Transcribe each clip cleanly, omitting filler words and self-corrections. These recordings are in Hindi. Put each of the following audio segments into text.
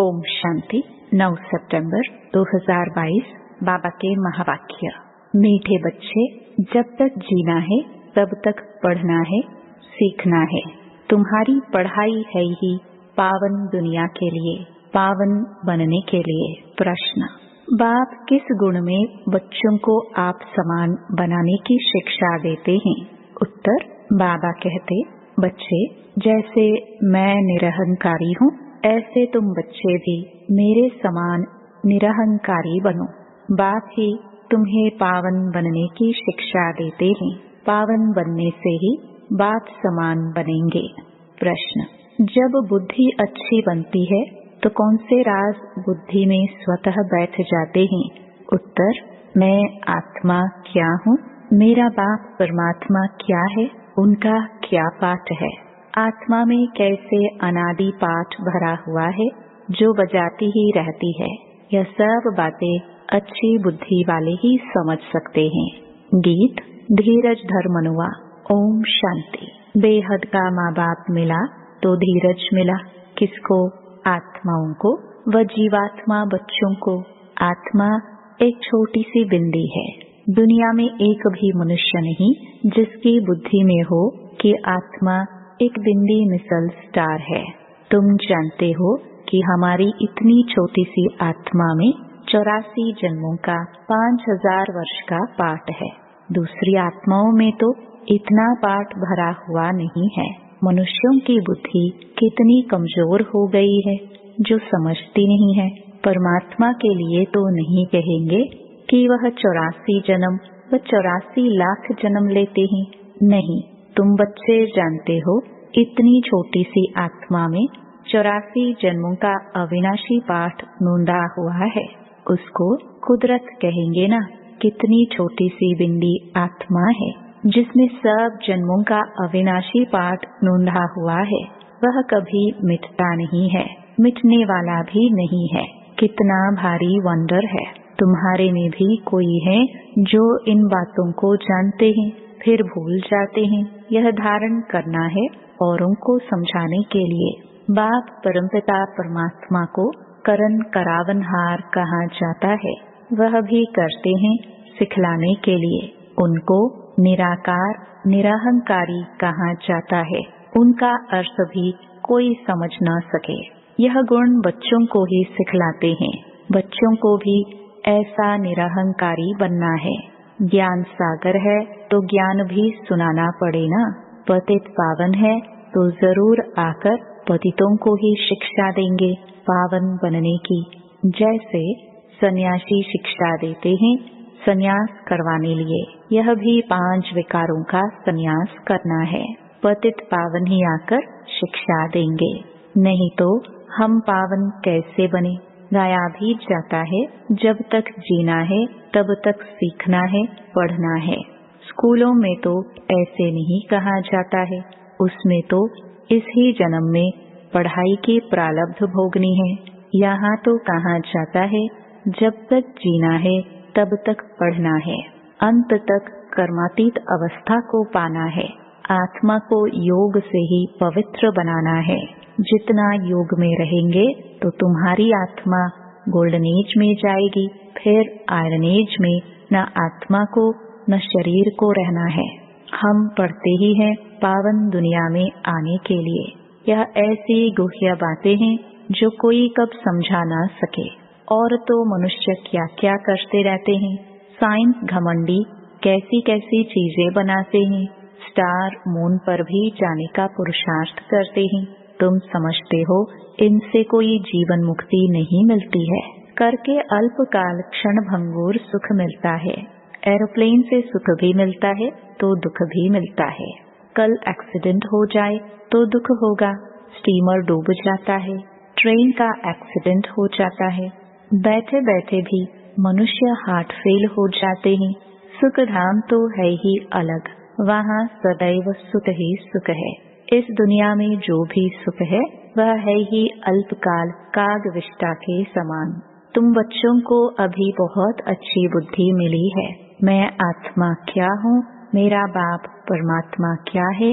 ओम शांति। 9 सितंबर 2022 बाबा के महावाक्य। मीठे बच्चे, जब तक जीना है तब तक पढ़ना है, सीखना है। तुम्हारी पढ़ाई है ही पावन दुनिया के लिए, पावन बनने के लिए। प्रश्न: बाप किस गुण में बच्चों को आप समान बनाने की शिक्षा देते हैं? उत्तर: बाबा कहते, बच्चे, जैसे मैं निरहंकारी हूँ, ऐसे तुम बच्चे भी मेरे समान निरहंकारी बनो। बाप ही तुम्हें पावन बनने की शिक्षा देते हैं। पावन बनने से ही बाप समान बनेंगे। प्रश्न: जब बुद्धि अच्छी बनती है तो कौन से राज बुद्धि में स्वतः बैठ जाते हैं? उत्तर: मैं आत्मा क्या हूँ, मेरा बाप परमात्मा क्या है, उनका क्या पाठ है। आत्मा में कैसे अनादि पाठ भरा हुआ है जो बजाती ही रहती है। यह सब बातें अच्छी बुद्धि वाले ही समझ सकते हैं। गीत: धीरज धर मनुआ। ओम शांति। बेहद का माँ बाप मिला तो धीरज मिला। किसको? आत्माओं को व जीवात्मा बच्चों को। आत्मा एक छोटी सी बिंदी है। दुनिया में एक भी मनुष्य नहीं जिसकी बुद्धि में हो कि आत्मा एक बिंदी मिसल स्टार है। तुम जानते हो कि हमारी इतनी छोटी सी आत्मा में 84 जन्मों का 5000 वर्ष का पाठ है। दूसरी आत्माओं में तो इतना पाठ भरा हुआ नहीं है। मनुष्यों की बुद्धि कितनी कमजोर हो गई है जो समझती नहीं है। परमात्मा के लिए तो नहीं कहेंगे कि वह 84 जन्म व 84 लाख जन्म लेते हैं। नहीं, तुम बच्चे जानते हो, इतनी छोटी सी आत्मा में 84 जन्मों का अविनाशी पाठ नोंदा हुआ है। उसको कुदरत कहेंगे ना। कितनी छोटी सी बिंदी आत्मा है जिसमें सब जन्मों का अविनाशी पाठ नोंदा हुआ है। वह कभी मिटता नहीं है, मिटने वाला भी नहीं है। कितना भारी वंडर है। तुम्हारे में भी कोई है जो इन बातों को जानते हैं फिर भूल जाते हैं। यह धारण करना है औरों को समझाने के लिए। बाप परमपिता परमात्मा को करन करावनहार कहा जाता है। वह भी करते हैं सिखलाने के लिए। उनको निराकार निरहंकारी कहा जाता है। उनका अर्थ भी कोई समझ न सके। यह गुण बच्चों को ही सिखलाते हैं। बच्चों को भी ऐसा निरहंकारी बनना है। ज्ञान सागर है तो ज्ञान भी सुनाना पड़े ना। पतित पावन है तो जरूर आकर पतितों को ही शिक्षा देंगे पावन बनने की। जैसे सन्यासी शिक्षा देते हैं सन्यास करवाने लिए, यह भी 5 विकारों का सन्यास करना है। पतित पावन ही आकर शिक्षा देंगे, नहीं तो हम पावन कैसे बने। गाया भी जाता है, जब तक जीना है तब तक सीखना है, पढ़ना है। स्कूलों में तो ऐसे नहीं कहा जाता है। उसमें तो इस ही जन्म में पढ़ाई की प्रारब्ध भोगनी है। यहाँ तो कहा जाता है, जब तक जीना है तब तक पढ़ना है, अंत तक कर्मातीत अवस्था को पाना है। आत्मा को योग से ही पवित्र बनाना है। जितना योग में रहेंगे तो तुम्हारी आत्मा गोल्डन एज में जाएगी, फिर आयरन एज में न आत्मा को न शरीर को रहना है। हम पढ़ते ही हैं पावन दुनिया में आने के लिए। यह ऐसी गुह्य बातें हैं जो कोई कब समझा ना सके। और तो मनुष्य क्या क्या करते रहते हैं। साइंस घमंडी कैसी कैसी चीजें बनाते हैं। स्टार मून पर भी जाने का पुरुषार्थ करते हैं। तुम समझते हो इनसे कोई जीवन मुक्ति नहीं मिलती है। करके अल्पकाल क्षण भंगुर सुख मिलता है। एरोप्लेन से सुख भी मिलता है तो दुख भी मिलता है। कल एक्सीडेंट हो जाए तो दुख होगा। स्टीमर डूब जाता है, ट्रेन का एक्सीडेंट हो जाता है। बैठे बैठे भी मनुष्य हार्ट फेल हो जाते हैं। सुख धाम तो है ही अलग, वहाँ सदैव सुख ही सुख है। इस दुनिया में जो भी सुख है वह है ही अल्पकाल काग विष्टा के समान। तुम बच्चों को अभी बहुत अच्छी बुद्धि मिली है। मैं आत्मा क्या हूँ, मेरा बाप परमात्मा क्या है,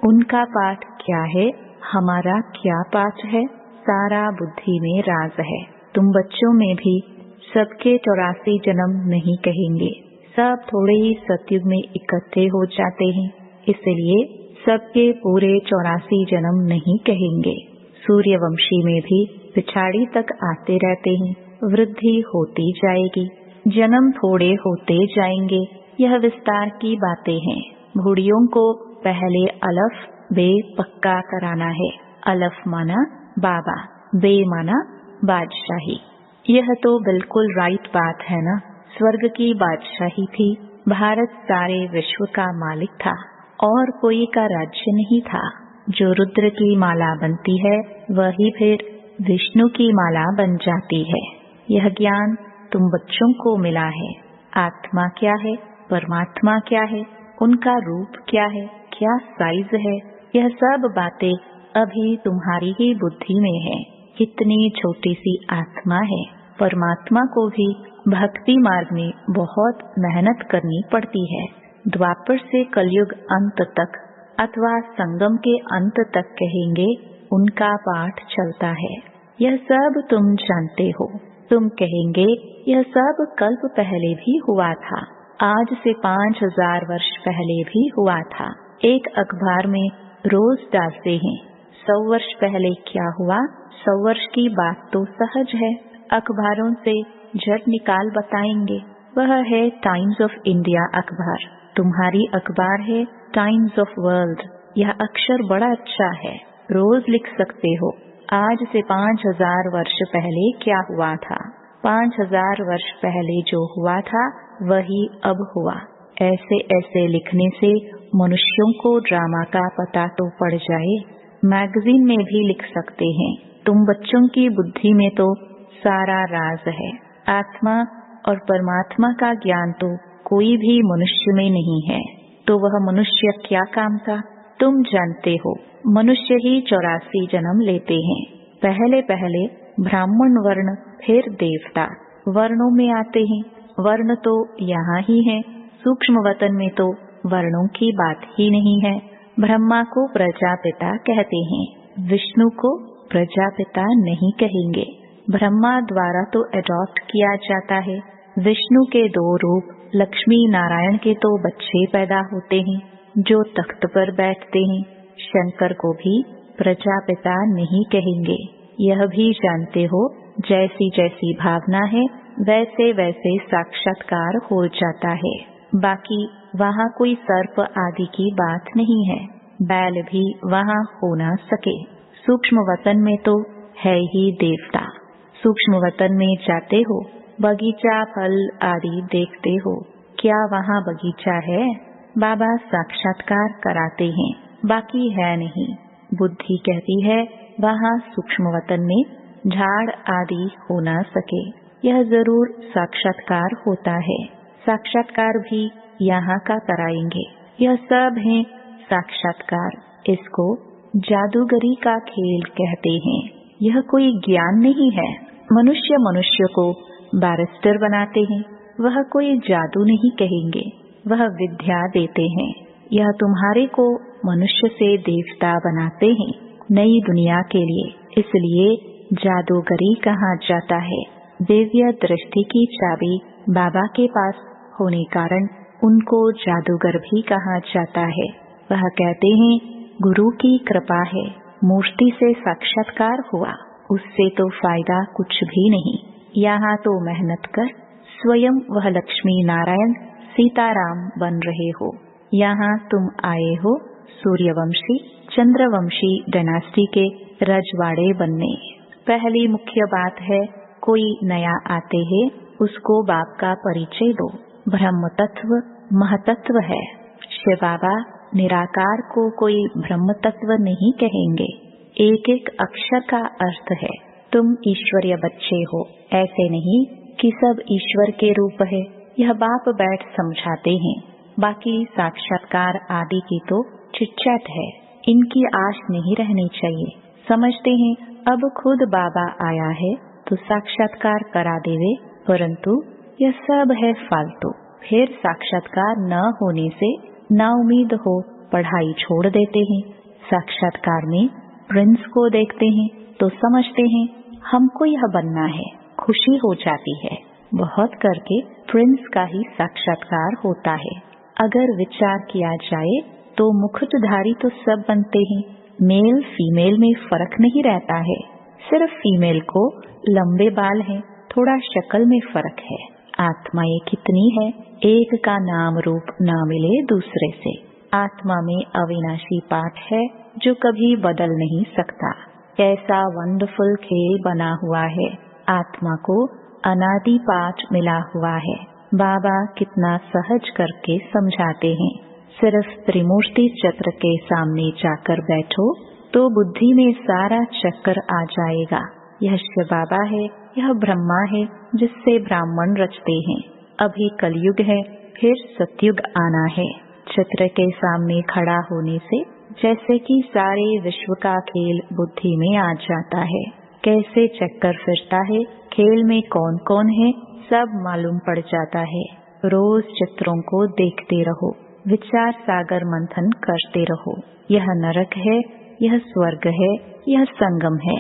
उनका पाठ क्या है, हमारा क्या पाठ है, सारा बुद्धि में राज है। तुम बच्चों में भी सबके 84 जन्म नहीं कहेंगे। सब थोड़े ही सतयुग में इकट्ठे हो जाते हैं, इसलिए सबके पूरे 84 जन्म नहीं कहेंगे। सूर्यवंशी में भी पिछाड़ी तक आते रहते हैं, वृद्धि होती जाएगी, जन्म थोड़े होते जाएंगे। यह विस्तार की बातें हैं। बूढ़ियों को पहले अलफ बे पक्का कराना है। अलफ माना बाबा, बे माना बादशाही। यह तो बिल्कुल राइट बात है ना। स्वर्ग की बादशाही थी, भारत सारे विश्व का मालिक था और कोई का राज्य नहीं था। जो रुद्र की माला बनती है वही फिर विष्णु की माला बन जाती है। यह ज्ञान तुम बच्चों को मिला है। आत्मा क्या है, परमात्मा क्या है, उनका रूप क्या है, क्या साइज है, यह सब बातें अभी तुम्हारी ही बुद्धि में है। कितनी छोटी सी आत्मा है। परमात्मा को भी भक्ति मार्ग में बहुत मेहनत करनी पड़ती है। द्वापर से कलयुग अंत तक अथवा संगम के अंत तक कहेंगे उनका पाठ चलता है। यह सब तुम जानते हो। तुम कहेंगे यह सब कल्प पहले भी हुआ था, आज से 5000 वर्ष पहले भी हुआ था। एक अखबार में रोज डालते हैं 100 वर्ष पहले क्या हुआ। 100 वर्ष की बात तो सहज है, अखबारों से झट निकाल बताएंगे। वह है टाइम्स ऑफ इंडिया अखबार। तुम्हारी अखबार है टाइम्स ऑफ वर्ल्ड। यह अक्षर बड़ा अच्छा है, रोज लिख सकते हो आज से 5000 वर्ष पहले क्या हुआ था। 5000 वर्ष पहले जो हुआ था वही अब हुआ। ऐसे ऐसे लिखने से मनुष्यों को ड्रामा का पता तो पड़ जाए। मैगजीन में भी लिख सकते हैं। तुम बच्चों की बुद्धि में तो सारा राज है। आत्मा और परमात्मा का ज्ञान तो कोई भी मनुष्य में नहीं है, तो वह मनुष्य क्या काम का। तुम जानते हो मनुष्य ही 84 जन्म लेते हैं। पहले पहले ब्राह्मण वर्ण, फिर देवता वर्णों में आते हैं। वर्ण तो यहाँ ही है, सूक्ष्म वतन में तो वर्णों की बात ही नहीं है। ब्रह्मा को प्रजापिता कहते हैं, विष्णु को प्रजापिता नहीं कहेंगे। ब्रह्मा द्वारा तो अडॉप्ट किया जाता है। विष्णु के 2 रूप, लक्ष्मी नारायण के तो बच्चे पैदा होते हैं जो तख्त पर बैठते हैं। शंकर को भी प्रजापिता नहीं कहेंगे। यह भी जानते हो जैसी जैसी भावना है वैसे वैसे साक्षात्कार हो जाता है। बाकी वहाँ कोई सर्प आदि की बात नहीं है। बैल भी वहाँ हो ना सके। सूक्ष्म वतन में तो है ही देवता। सूक्ष्म वतन में जाते हो, बगीचा फल आदि देखते हो। क्या वहाँ बगीचा है? बाबा साक्षात्कार कराते हैं, बाकी है नहीं। बुद्धि कहती है वहाँ सूक्ष्म वतन में झाड़ आदि हो ना सके। यह जरूर साक्षात्कार होता है। साक्षात्कार भी यहाँ का कराएंगे। यह सब है साक्षात्कार। इसको जादूगरी का खेल कहते हैं। यह कोई ज्ञान नहीं है। मनुष्य मनुष्य को बैरिस्टर बनाते हैं, वह कोई जादू नहीं कहेंगे, वह विद्या देते हैं। यह तुम्हारे को मनुष्य से देवता बनाते हैं नई दुनिया के लिए। इसलिए जादूगरी कहा जाता है। दिव्य दृष्टि की चाबी बाबा के पास होने कारण उनको जादूगर भी कहा जाता है। वह कहते हैं गुरु की कृपा है, मूर्ति से साक्षात्कार हुआ, उससे तो फायदा कुछ भी नहीं। यहाँ तो मेहनत कर स्वयं वह लक्ष्मी नारायण सीताराम बन रहे हो। यहाँ तुम आए हो सूर्यवंशी चंद्रवंशी डायनास्टी के रजवाड़े बनने। पहली मुख्य बात है, कोई नया आते हैं उसको बाप का परिचय दो। ब्रह्म तत्व महतत्व है। शिव बाबा निराकार को कोई ब्रह्म तत्व नहीं कहेंगे। एक एक अक्षर का अर्थ है। तुम ईश्वरीय बच्चे हो, ऐसे नहीं कि सब ईश्वर के रूप है। यह बाप बैठ समझाते हैं। बाकी साक्षात्कार आदि की तो चिटचैट है, इनकी आश नहीं रहनी चाहिए। समझते हैं अब खुद बाबा आया है तो साक्षात्कार करा देवे, परंतु यह सब है फालतू। फिर साक्षात्कार न होने से ना उम्मीद हो पढ़ाई छोड़ देते हैं। साक्षात्कार में प्रिंस को देखते हैं तो समझते हैं हमको यह बनना है, खुशी हो जाती है। बहुत करके प्रिंस का ही साक्षात्कार होता है। अगर विचार किया जाए तो मुकुटधारी तो सब बनते हैं, मेल फीमेल में फर्क नहीं रहता है। सिर्फ फीमेल को लंबे बाल हैं, थोड़ा शक्ल में फर्क है। आत्माएं कितनी है, एक का नाम रूप ना मिले दूसरे से। आत्मा में अविनाशी पाठ है जो कभी बदल नहीं सकता। कैसा वंडरफुल खेल बना हुआ है, आत्मा को अनादि पाठ मिला हुआ है। बाबा कितना सहज करके समझाते हैं। सिर्फ त्रिमूर्ति चक्र के सामने जाकर बैठो तो बुद्धि में सारा चक्र आ जाएगा। यह शिव बाबा है, यह ब्रह्मा है जिससे ब्राह्मण रचते हैं। अभी कलयुग है, फिर सतयुग आना है। चित्र के सामने खड़ा होने से जैसे कि सारे विश्व का खेल बुद्धि में आ जाता है। कैसे चक्कर फिरता है, खेल में कौन कौन है, सब मालूम पड़ जाता है। रोज चित्रों को देखते रहो, विचार सागर मंथन करते रहो। यह नरक है, यह स्वर्ग है, यह संगम है।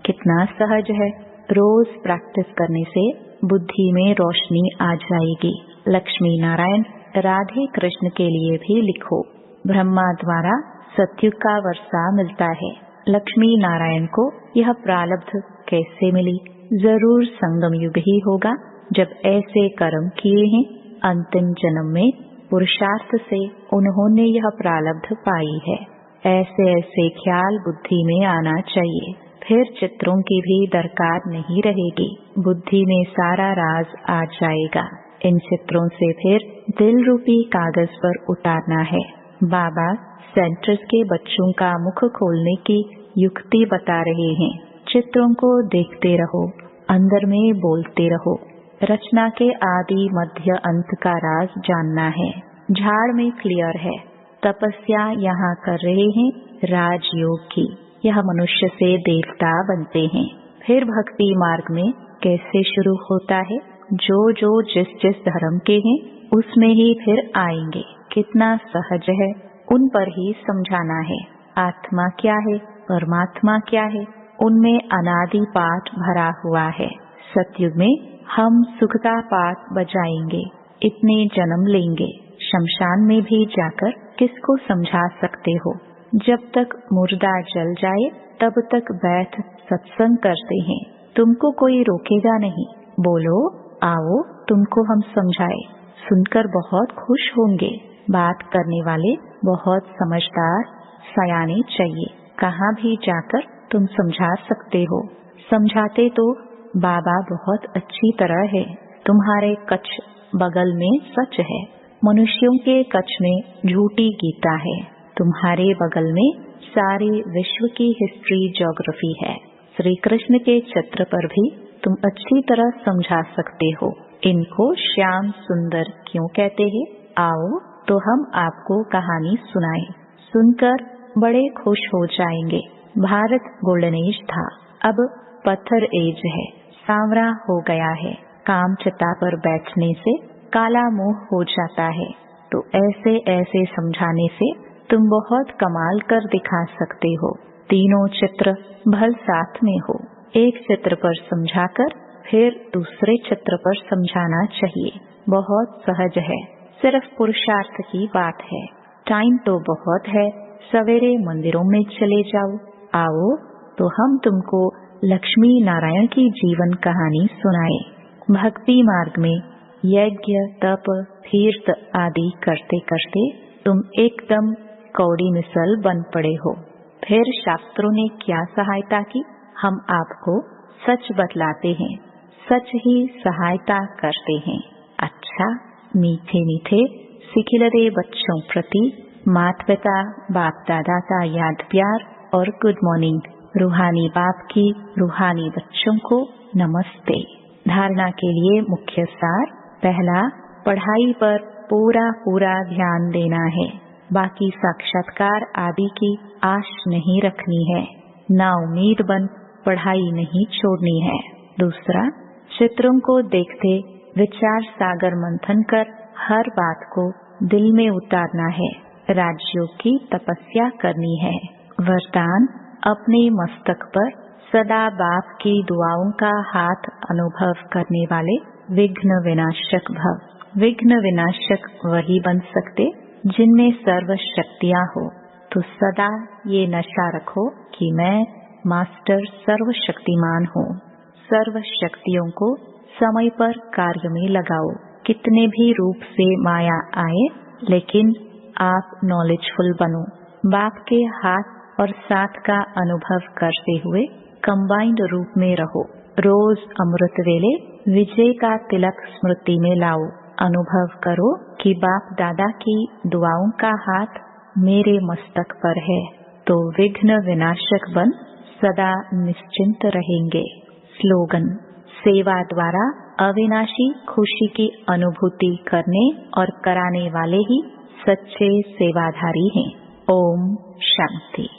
कितना सहज है। रोज प्रैक्टिस करने से बुद्धि में रोशनी आ जाएगी। लक्ष्मी नारायण राधे कृष्ण के लिए भी लिखो। ब्रह्मा द्वारा सतयुग का वर्षा मिलता है। लक्ष्मी नारायण को यह प्रारब्ध कैसे मिली? जरूर संगम युग ही होगा जब ऐसे कर्म किए हैं। अंतिम जन्म में पुरुषार्थ से उन्होंने यह प्रारब्ध पाई है। ऐसे ऐसे ख्याल बुद्धि में आना चाहिए, फिर चित्रों की भी दरकार नहीं रहेगी। बुद्धि में सारा राज आ जाएगा। इन चित्रों से फिर दिल रूपी कागज पर उतारना है। बाबा सेंटर्स के बच्चों का मुख खोलने की युक्ति बता रहे हैं। चित्रों को देखते रहो, अंदर में बोलते रहो। रचना के आदि मध्य अंत का राज जानना है। झाड़ में क्लियर है। तपस्या यहाँ कर रहे हैं राजयोग की। यह मनुष्य से देवता बनते हैं। फिर भक्ति मार्ग में कैसे शुरू होता है? जो जो जिस जिस धर्म के हैं उसमें ही फिर आएंगे। कितना सहज है, उन पर ही समझाना है। आत्मा क्या है, परमात्मा क्या है, उनमें अनादि पाठ भरा हुआ है। सतयुग में हम सुख का पाठ बजाएंगे, इतने जन्म लेंगे। शमशान में भी जाकर किसको समझा सकते हो? जब तक मुर्दा जल जाए तब तक बैठ सत्संग करते हैं। तुमको कोई रोकेगा नहीं। बोलो आओ तुमको हम समझाए, सुनकर बहुत खुश होंगे। बात करने वाले बहुत समझदार सयाने चाहिए। कहाँ भी जाकर तुम समझा सकते हो। समझाते तो बाबा बहुत अच्छी तरह है। तुम्हारे कच्छ बगल में सच है। मनुष्यों के कच्छ में झूठी गीता है। तुम्हारे बगल में सारे विश्व की हिस्ट्री ज्योग्राफी है। श्री कृष्ण के चित्र पर भी तुम अच्छी तरह समझा सकते हो। इनको श्याम सुंदर क्यों कहते हैं? आओ तो हम आपको कहानी सुनाएं। सुनकर बड़े खुश हो जाएंगे। भारत गोल्डन एज था, अब पत्थर एज है। सांवरा हो गया है। काम चिता पर बैठने से काला मुंह हो जाता है। तो ऐसे ऐसे समझाने से तुम बहुत कमाल कर दिखा सकते हो। तीनों चित्र भल साथ में हो। एक चित्र पर समझाकर फिर दूसरे चित्र पर समझाना चाहिए। बहुत सहज है, सिर्फ पुरुषार्थ की बात है। टाइम तो बहुत है, सवेरे मंदिरों में चले जाओ। आओ तो हम तुमको लक्ष्मी नारायण की जीवन कहानी सुनाए। भक्ति मार्ग में यज्ञ तप तीर्थ आदि करते करते तुम एकदम कौड़ी मिसल बन पड़े हो। फिर शास्त्रों ने क्या सहायता की? हम आपको सच बतलाते हैं, सच ही सहायता करते हैं। अच्छा, मीठे मीठे सिखिलरे बच्चों प्रति माता पिता बाप दादा का याद प्यार और गुड मॉर्निंग। रूहानी बाप की रूहानी बच्चों को नमस्ते। धारणा के लिए मुख्य सार: पहला, पढ़ाई पर पूरा पूरा ध्यान देना है। बाकी साक्षात्कार आदि की आश नहीं रखनी है। ना उम्मीद बन पढ़ाई नहीं छोड़नी है। दूसरा, चित्रों को देखते विचार सागर मंथन कर हर बात को दिल में उतारना है। राजयोग की तपस्या करनी है। वरदान: अपने मस्तक पर सदा बाप की दुआओं का हाथ अनुभव करने वाले विघ्न विनाशक भव। विघ्न विनाशक वही बन सकते जिनमें सर्व शक्तियां हो। तो सदा ये नशा रखो कि मैं मास्टर सर्वशक्तिमान हूँ। सर्व शक्तियों को समय पर कार्य में लगाओ। कितने भी रूप से माया आए, लेकिन आप नॉलेजफुल बनो। बाप के हाथ और साथ का अनुभव करते हुए कंबाइंड रूप में रहो। रोज अमृत वेले विजय का तिलक स्मृति में लाओ। अनुभव करो कि बाप दादा की दुआओं का हाथ मेरे मस्तक पर है, तो विघ्न विनाशक बन सदा निश्चिंत रहेंगे। स्लोगन: सेवा द्वारा अविनाशी खुशी की अनुभूति करने और कराने वाले ही सच्चे सेवाधारी हैं। ओम शांति।